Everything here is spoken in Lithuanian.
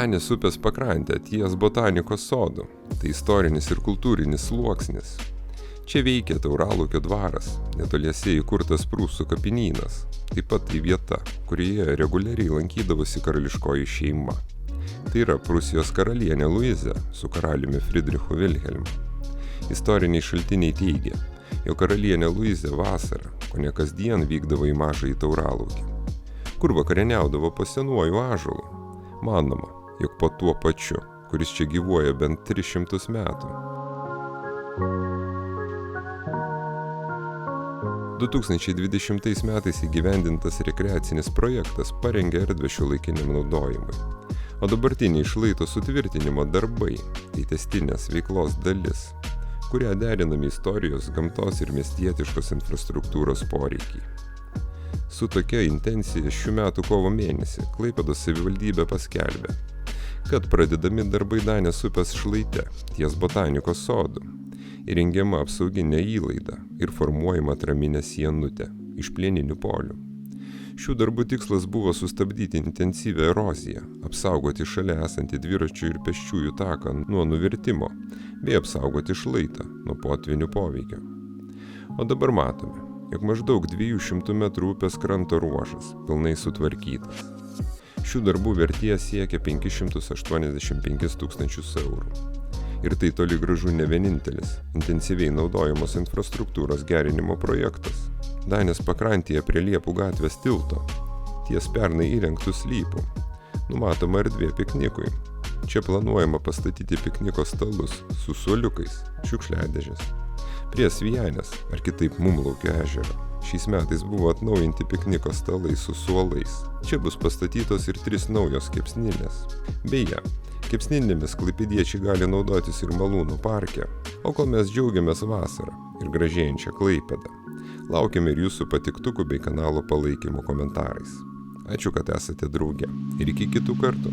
Danės upės pakrantė ties botanikos sodu. Tai istorinis ir kultūrinis sluoksnis. Čia veikia Tauralaukio dvaras, netoliese įkurtas prūsų kapinynas. Taip pat tai vieta, kurioje reguliariai lankydavosi karališkoji šeima. Tai yra Prūsijos karalienė Luizė su karaliumi Friedrichu Vilhelmu. Istoriniai šaltiniai teigia, jog karalienė Luizė vasarą, kone kasdien vykdavo į mažąjį Tauralaukį, kur vakarieniaudavo po senuoju ąžuolu. Manoma, jog po tuo pačiu, kuris čia gyvuoja bent 300 metų. 2020 metais įgyvendintas rekreacinis projektas parengė erdvę šiuolaikiniam naudojimui, o dabartiniai šlaito sutvirtinimo darbai tai tęstinės veiklos dalis, kuria derinami istorijos, gamtos ir miestietiškos infrastruktūros poreikiai. Su tokia intencija šių metų kovo mėnesį Klaipėdos savivaldybė paskelbė, kad pradedami darbai Danės upės šlaite ties botanikos sodu, įrengiama apsauginė įlaida ir formuojama atraminė sienutė iš plieninių polių. Šių darbų tikslas buvo sustabdyti intensyvią eroziją, apsaugoti šalia esantį dviračių ir pėsčiųjų taką nuo nuvirtimo, bei apsaugoti šlaitą nuo potvynių poveikio. O dabar matome, jog maždaug 200 metrų upės kranto ruožas pilnai sutvarkytas. Šių darbų vertė siekia 585 000 eurų. Ir tai toli gražu ne vienintelis intensyviai naudojamos infrastruktūros gerinimo projektas. Danės pakrantėje prie Liepų gatvės tilto, ties pernai įrengtų slypų, numatoma erdvė piknikui. Čia planuojama pastatyti pikniko stalus su suoliukais, šiukšliadėžės. Prie Svijanės, ar kitaip Mumlaukio ežero, šiais metais buvo atnaujinti pikniko stalai su suolais. Čia bus pastatytos ir 3 naujos kepsninės. Beje, kepsninėmis klaipėdiečiai gali naudotis ir Malūnų parke, o kol mes džiaugiamės vasarą ir gražėjančią Klaipėdą, laukiame ir jūsų patiktukų bei kanalo palaikymo komentarais. Ačiū, kad esate drauge ir iki kitų kartų.